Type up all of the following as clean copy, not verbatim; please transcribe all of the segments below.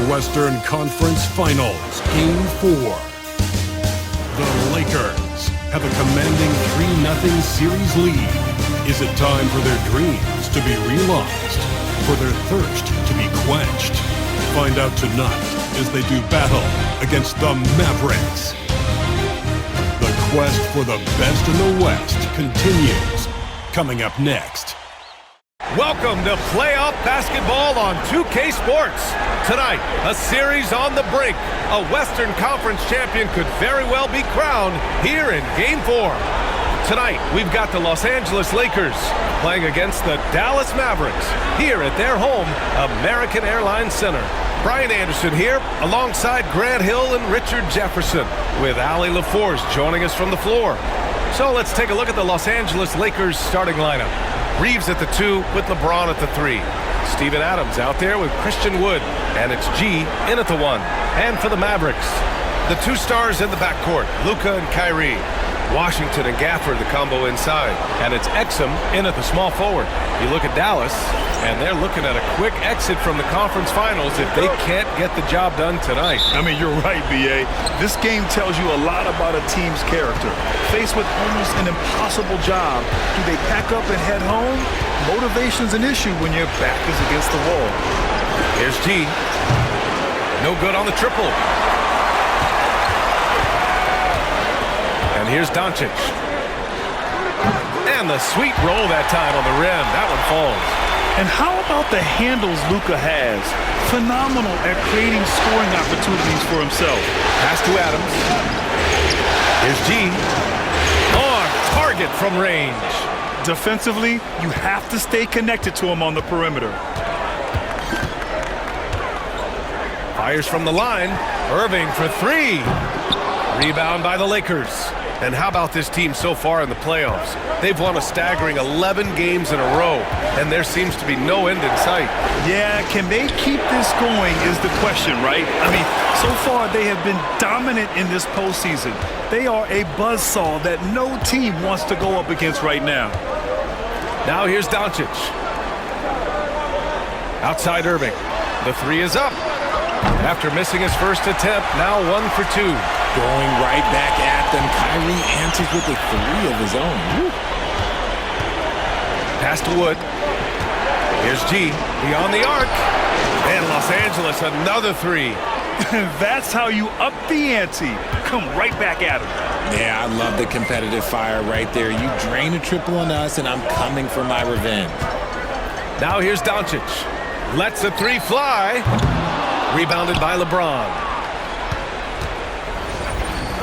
Western Conference Finals, Game 4. The Lakers have a commanding 3-0 series lead. Is it time for their dreams to be realized? For their thirst to be quenched? Find out tonight as they do battle against the Mavericks. The quest for the best in the West continues. Coming up next. Welcome to playoff basketball on 2K Sports. Tonight, a series on the brink. A Western Conference champion could very well be crowned here in Game 4. Tonight, we've got the Los Angeles Lakers playing against the Dallas Mavericks here at their home, American Airlines Center. Brian Anderson here alongside Grant Hill and Richard Jefferson with Allie LaForce joining us from the floor. So let's take a look at the Los Angeles Lakers starting lineup. Reeves at the 2 with LeBron at the 3. Steven Adams out there with Christian Wood. And it's G in at the 1. And for the Mavericks, the 2 stars in the backcourt, Luka and Kyrie. Washington and Gafford, the combo inside. And it's Exum in at the small forward. You look at Dallas, and they're looking at a quick exit from the conference finals if they can't get the job done tonight. I mean, you're right, B.A. This game tells you a lot about a team's character. Faced with almost an impossible job, do they pack up and head home? Motivation's an issue when your back is against the wall. Here's T. No good on the triple. And here's Doncic. And the sweet roll that time on the rim. That one falls. And how about the handles Luka has? Phenomenal at creating scoring opportunities for himself. Pass to Adams. Here's G. On target from range. Defensively, you have to stay connected to him on the perimeter. Fires from the line. Irving for 3. Rebound by the Lakers. And how about this team so far in the playoffs? They've won a staggering 11 games in a row, and there seems to be no end in sight. Yeah, can they keep this going is the question, right? I mean, so far they have been dominant in this postseason. They are a buzzsaw that no team wants to go up against right now. Now here's Doncic. Outside Irving. The 3 is up. After missing his first attempt, now 1 for 2. Going right back at them. Kyrie answers with a 3 of his own. Woo. Pass to Wood. Here's G. Beyond the arc. And Los Angeles, another 3. That's how you up the ante. Come right back at him. Yeah, I love the competitive fire right there. You drain a triple on us, and I'm coming for my revenge. Now here's Doncic. Lets the 3 fly. Rebounded by LeBron.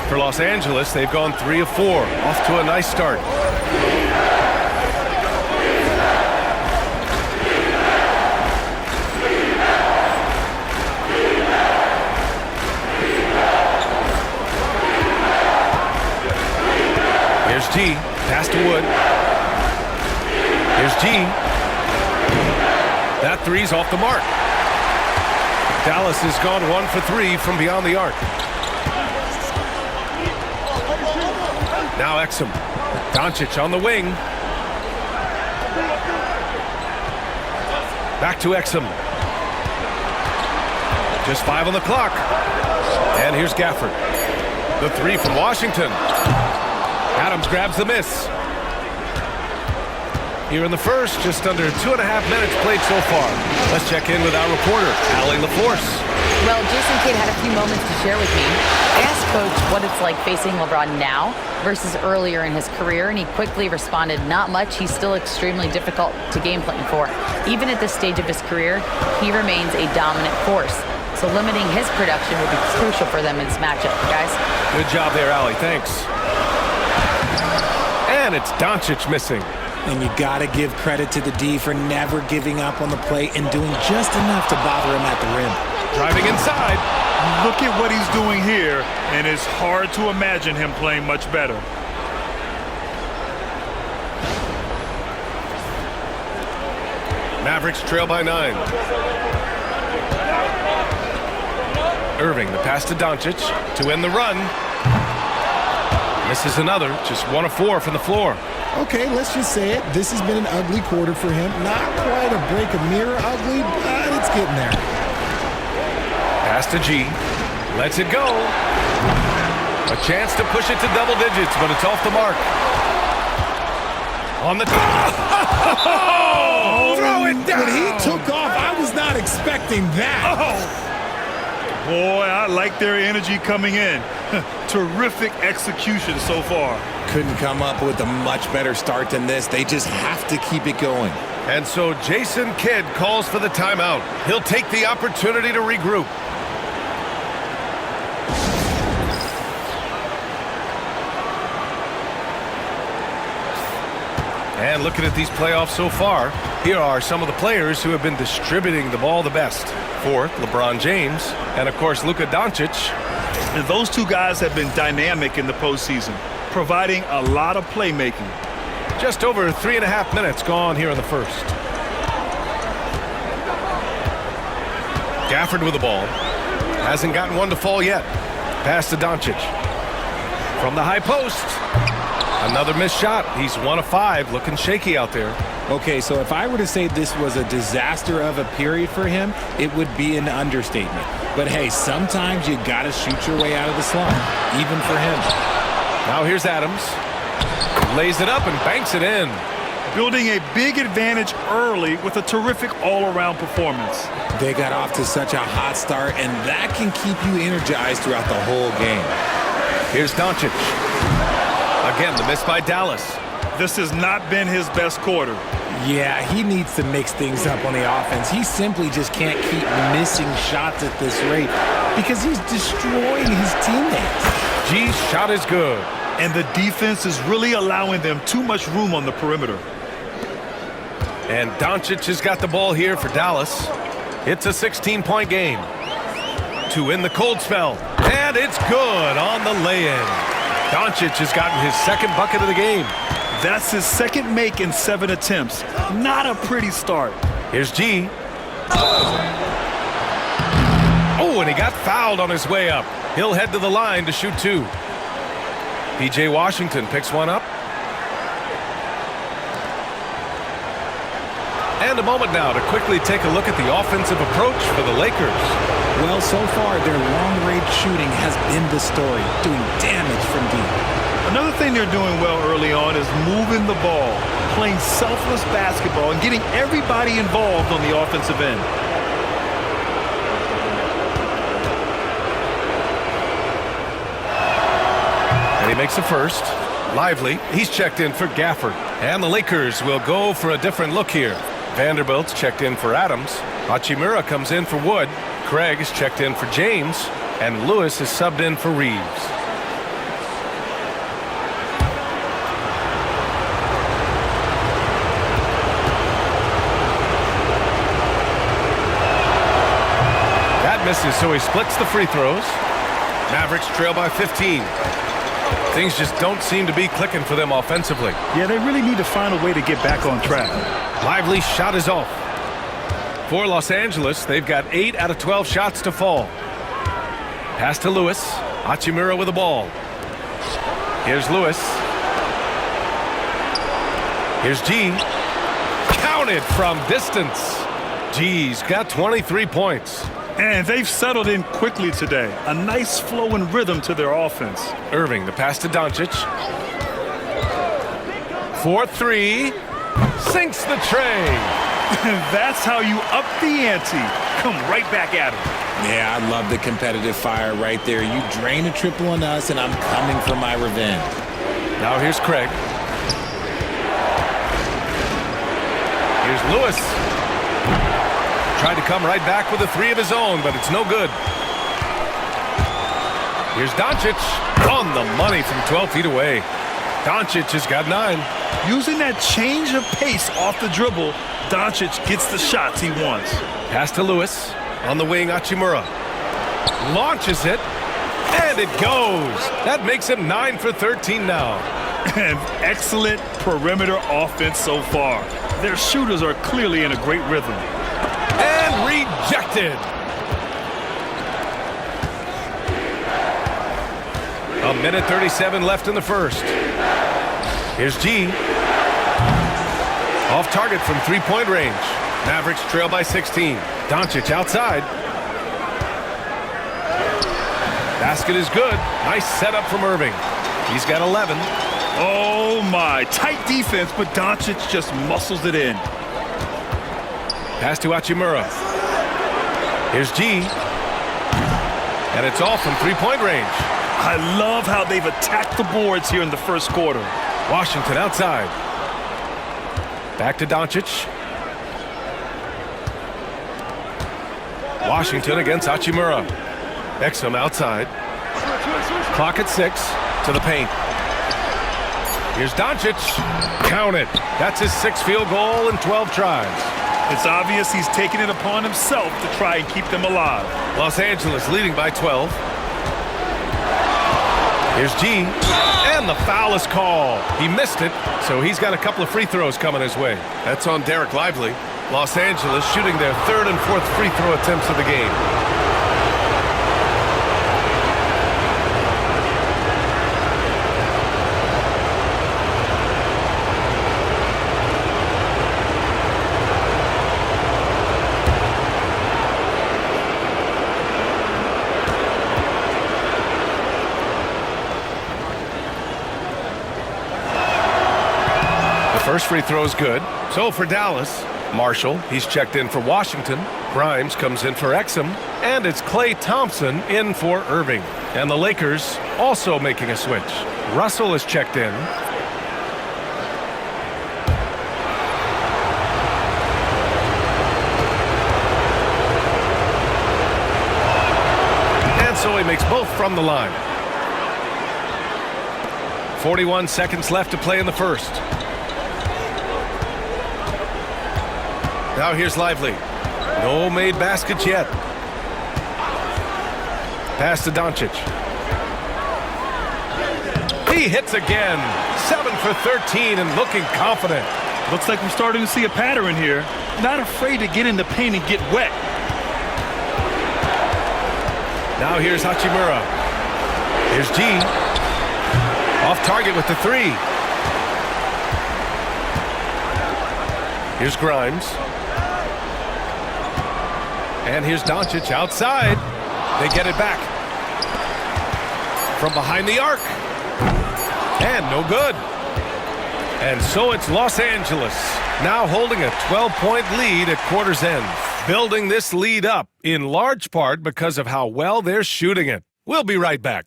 For Los Angeles, they've gone 3 of 4. Off to a nice start. Here's T. Pass to Wood. Here's G. That 3's off the mark. Dallas has gone 1 for 3 from beyond the arc. Now Exum. Doncic on the wing. Back to Exum. Just 5 on the clock. And here's Gafford. The 3 from Washington. Adams grabs the miss. Here in the first, just under 2.5 minutes played so far. Let's check in with our reporter, Allie LaForce. Well, Jason Kidd had a few moments to share with me. I asked Coach what it's like facing LeBron now versus earlier in his career, and he quickly responded, not much. He's still extremely difficult to game plan for. Even at this stage of his career, he remains a dominant force. So limiting his production will be crucial for them in this matchup, guys. Good job there, Allie. Thanks. And it's Doncic missing. And you got to give credit to the D for never giving up on the play and doing just enough to bother him at the rim. Driving inside. Look at what he's doing here, and it's hard to imagine him playing much better. Mavericks trail by 9. Irving, the pass to Doncic to end the run. Misses another, just 1 of 4 from the floor. Okay, let's just say it. This has been an ugly quarter for him. Not quite a break a mirror ugly, but it's getting there. Pass to G. Lets it go. A chance to push it to double digits, but it's off the mark. On the throw it down. When he took off, I was not expecting that. Boy, I like their energy coming in. Terrific execution so far. Couldn't come up with a much better start than this. They just have to keep it going. And so Jason Kidd calls for the timeout. He'll take the opportunity to regroup. And looking at these playoffs so far, here are some of the players who have been distributing the ball the best. Fourth, LeBron James, and of course Luka Doncic. And those two guys have been dynamic in the postseason, providing a lot of playmaking. Just over 3.5 minutes gone here in the first. Gafford with the ball. Hasn't gotten one to fall yet. Pass to Doncic. From the high post. Another missed shot. He's 1 of 5, looking shaky out there. Okay, so if I were to say this was a disaster of a period for him, it would be an understatement. But hey, sometimes you got to shoot your way out of the slump, even for him. Now here's Adams. Lays it up and banks it in. Building a big advantage early with a terrific all-around performance. They got off to such a hot start, and that can keep you energized throughout the whole game. Here's Doncic. Again, the miss by Dallas. This has not been his best quarter. Yeah, he needs to mix things up on the offense. He simply just can't keep missing shots at this rate because he's destroying his teammates. G's shot is good. And the defense is really allowing them too much room on the perimeter. And Doncic has got the ball here for Dallas. It's a 16-point game. To win the cold spell. And it's good on the lay-in. Doncic has gotten his second bucket of the game. That's his second make in 7 attempts. Not a pretty start. Here's G. Oh, and he got fouled on his way up. He'll head to the line to shoot 2. P.J. Washington picks one up. And a moment now to quickly take a look at the offensive approach for the Lakers. Well, so far, their long-range shooting has been the story, doing damage from deep. Another thing they're doing well early on is moving the ball, playing selfless basketball, and getting everybody involved on the offensive end. And he makes the first. Lively. He's checked in for Gafford. And the Lakers will go for a different look here. Vanderbilt's checked in for Adams. Hachimura comes in for Wood. Craig is checked in for James. And Lewis is subbed in for Reeves. That misses, so he splits the free throws. Mavericks trail by 15. Things just don't seem to be clicking for them offensively. Yeah, they really need to find a way to get back on track. Lively shot is off. For Los Angeles, they've got 8 out of 12 shots to fall. Pass to Lewis. Hachimura with the ball. Here's Lewis. Here's G. Counted from distance. G's got 23 points. And they've settled in quickly today. A nice flow and rhythm to their offense. Irving, the pass to Doncic. 4-3. Sinks the tray. That's how you up the ante. Come right back at him. Yeah, I love the competitive fire right there. You drain a triple on us, and I'm coming for my revenge. Now here's Craig. Here's Lewis. Tried to come right back with a 3 of his own, but it's no good. Here's Doncic on the money from 12 feet away. Doncic has got 9. Using that change of pace off the dribble, Doncic gets the shots he wants. Pass to Lewis. On the wing, Hachimura. Launches it, and it goes. That makes him 9 for 13 now. And excellent perimeter offense so far. Their shooters are clearly in a great rhythm. And rejected. A minute 37 left in the first. Here's G. Off target from 3-point range. Mavericks trail by 16. Doncic outside. Basket is good. Nice setup from Irving. He's got 11. Oh, my. Tight defense, but Doncic just muscles it in. Pass to Hachimura. Here's G. And it's off from three-point range. I love how they've attacked the boards here in the first quarter. Washington outside. Back to Doncic. Washington against Hachimura. Exum outside. Clock at 6. To the paint. Here's Doncic. Count it. That's his 6th field goal in 12 tries. It's obvious he's taking it upon himself to try and keep them alive. Los Angeles leading by 12. Here's G. And the foul is called. He missed it, so he's got a couple of free throws coming his way. That's on Derek Lively. Los Angeles shooting their 3rd and 4th free throw attempts of the game. First free throw is good. So for Dallas, Marshall, he's checked in for Washington. Grimes comes in for Exum. And it's Klay Thompson in for Irving. And the Lakers also making a switch. Russell is checked in. And so he makes both from the line. 41 seconds left to play in the first. Now here's Lively. No made baskets yet. Pass to Doncic. He hits again. 7 for 13 and looking confident. Looks like we're starting to see a pattern here. Not afraid to get in the paint and get wet. Now here's Hachimura. Here's G. Off target with the 3. Here's Grimes. And here's Doncic outside. They get it back. From behind the arc. And no good. And so it's Los Angeles, now holding a 12-point lead at quarter's end. Building this lead up in large part because of how well they're shooting it. We'll be right back.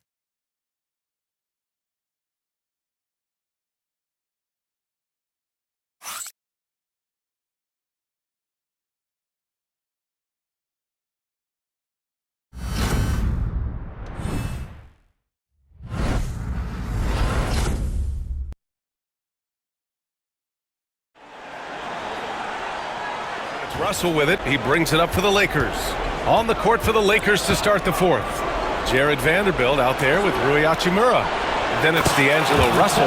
Russell with it. He brings it up for the Lakers. On the court for the Lakers to start the fourth. Jared Vanderbilt out there with Rui Hachimura. Then it's D'Angelo Russell,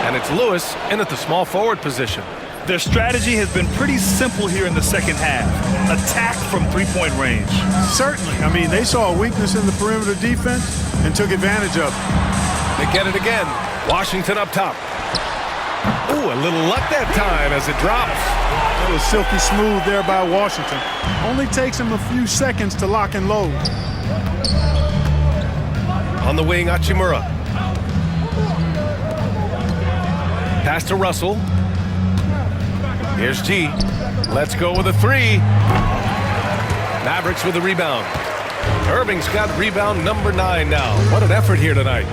and it's Lewis in at the small forward position. Their strategy has been pretty simple here in the second half. Attack from three-point range. Certainly. I mean, they saw a weakness in the perimeter defense and took advantage of it. They get it again. Washington up top. Ooh, a little luck that time as it drops. It was silky smooth there by Washington. Only takes him a few seconds to lock and load. On the wing, Hachimura. Pass to Russell. Here's G. Let's go with a 3. Mavericks with the rebound. Irving's got rebound number 9 now. What an effort here tonight.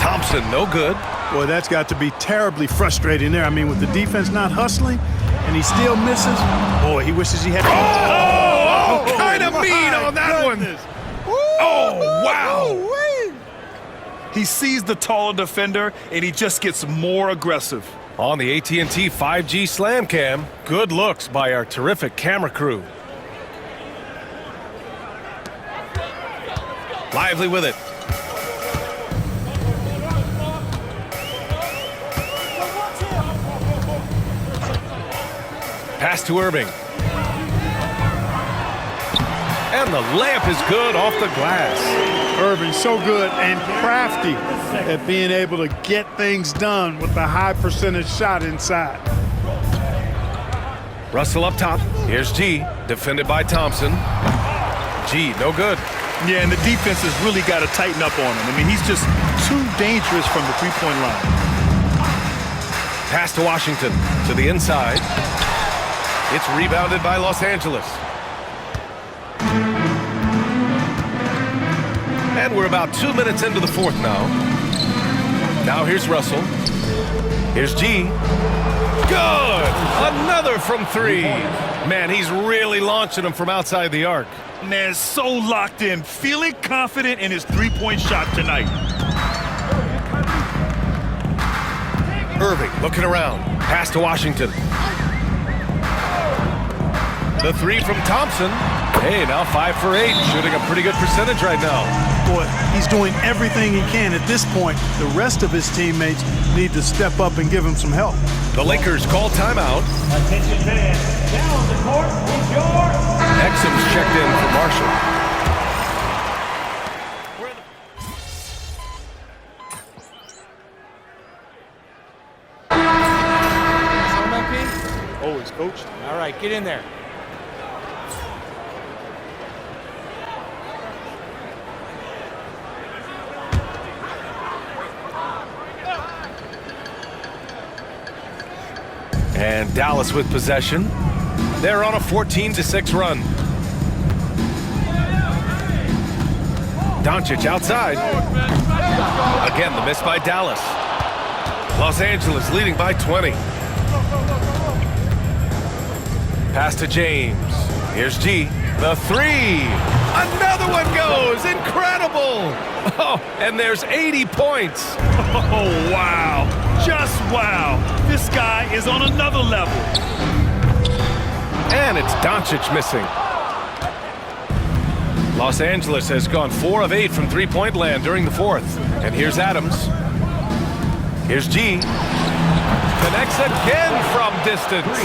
Thompson, no good. Boy, that's got to be terribly frustrating there. I mean, with the defense not hustling, and he still misses. Boy, he wishes he had. Oh, kind of mean on that one. Oh, wow. He sees the taller defender, and he just gets more aggressive. On the AT&T 5G Slam Cam, good looks by our terrific camera crew. Lively with it. Pass to Irving. And the layup is good off the glass. Irving so good and crafty at being able to get things done with the high percentage shot inside. Russell up top. Here's G, defended by Thompson. G, no good. Yeah, and the defense has really got to tighten up on him. I mean, he's just too dangerous from the three-point line. Pass to Washington, to the inside. It's rebounded by Los Angeles. And we're about 2 minutes into the fourth now. Now here's Russell. Here's G. Good! Another from three. Man, he's really launching them from outside the arc. Man, so locked in, feeling confident in his three-point shot tonight. Irving looking around. Pass to Washington. The three from Thompson. Hey, now 5 for 8. Shooting a pretty good percentage right now. Boy, he's doing everything he can at this point. The rest of his teammates need to step up and give him some help. The Lakers call timeout. Attention fans, down the court is yours. Exum's checked in for Marshall. Always, Coach. All right, get in there. And Dallas with possession. They're on a 14-6 run. Doncic outside. Again, the miss by Dallas. Los Angeles leading by 20. Pass to James. Here's G. The three. Another one goes. Incredible. Oh, and there's 80 points. Oh, wow. Just wow. This guy is on another level. And it's Doncic missing. Los Angeles has gone 4 of 8 from three-point land during the fourth. And here's Adams. Here's G. Connects again from distance.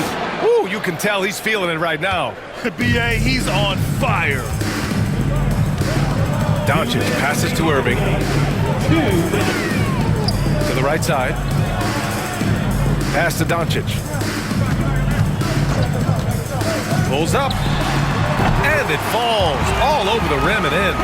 Woo, you can tell he's feeling it right now. B.A., he's on fire. Doncic passes to Irving. To the right side. Pass to Doncic. Pulls up. And it falls all over the rim and in.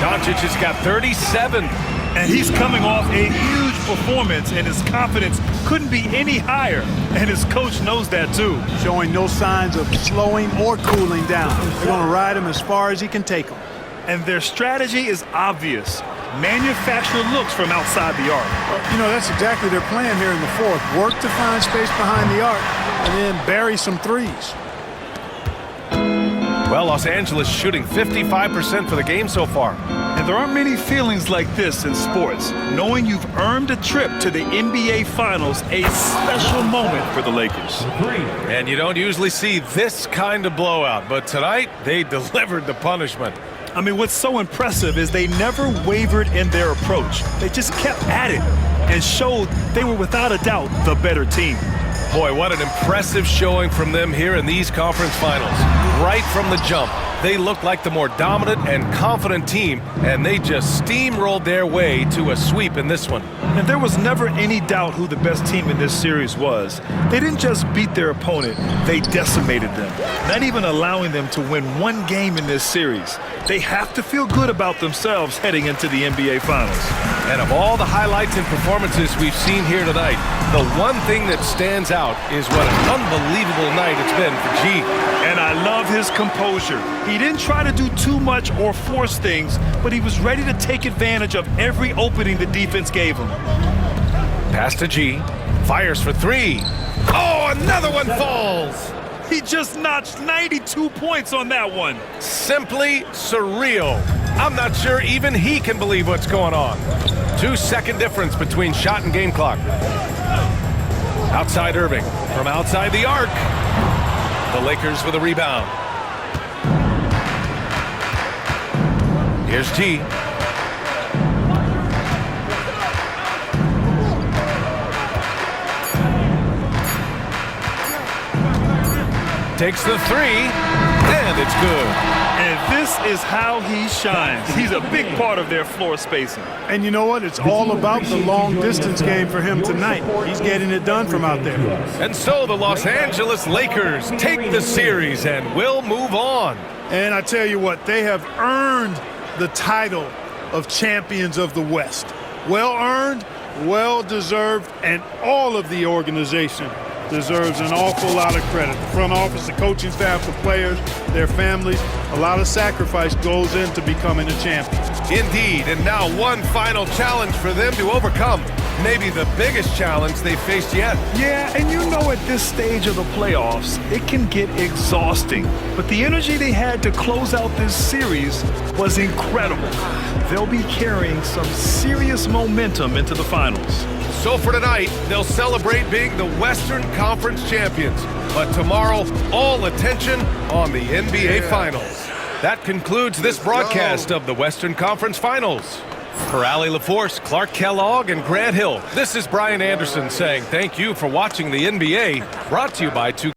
Doncic has got 37. And he's coming off a huge performance, and his confidence couldn't be any higher. And his coach knows that, too. Showing no signs of slowing or cooling down. They're going to ride him as far as he can take him. And their strategy is obvious. Manufacture looks from outside the arc. You know, that's exactly their plan here in the fourth. Work to find space behind the arc and then bury some threes. Well, Los Angeles shooting 55% for the game so far. And there aren't many feelings like this in sports. Knowing you've earned a trip to the NBA Finals, a special moment for the Lakers. And you don't usually see this kind of blowout, but tonight they delivered the punishment. I mean, what's so impressive is they never wavered in their approach. They just kept at it and showed they were without a doubt the better team. Boy, what an impressive showing from them here in these conference finals. Right from the jump, they looked like the more dominant and confident team, and they just steamrolled their way to a sweep in this one. And there was never any doubt who the best team in this series was. They didn't just beat their opponent, they decimated them, not even allowing them to win one game in this series. They have to feel good about themselves heading into the NBA Finals. And of all the highlights and performances we've seen here tonight, the one thing that stands out is what an unbelievable night it's been for G. And I love his composure. He didn't try to do too much or force things, but he was ready to take advantage of every opening the defense gave him. Pass to G. Fires for three. Oh, another one falls. He just notched 92 points on that one. Simply surreal. I'm not sure even he can believe what's going on. 2-second difference between shot and game clock. Outside Irving. From outside the arc. The Lakers with a rebound. Here's G. Takes the three, and it's good. And this is how he shines. He's a big part of their floor spacing. And you know what? It's all about the long-distance game for him tonight. He's getting it done from out there. And so the Los Angeles Lakers take the series and will move on. And I tell you what, they have earned the title of champions of the West. Well-earned, well-deserved, and all of the organization deserves an awful lot of credit. The front office, the coaching staff, the players, their families, a lot of sacrifice goes into becoming a champion. Indeed, and now one final challenge for them to overcome. Maybe the biggest challenge they've faced yet. Yeah, and you know at this stage of the playoffs, it can get exhausting. But the energy they had to close out this series was incredible. They'll be carrying some serious momentum into the finals. So for tonight, they'll celebrate being the Western Conference champions. But tomorrow, all attention on the NBA Finals. That concludes this broadcast of the Western Conference Finals. For Allie LaForce, Clark Kellogg, and Grant Hill, this is Brian Anderson saying thank you for watching the NBA, brought to you by 2K.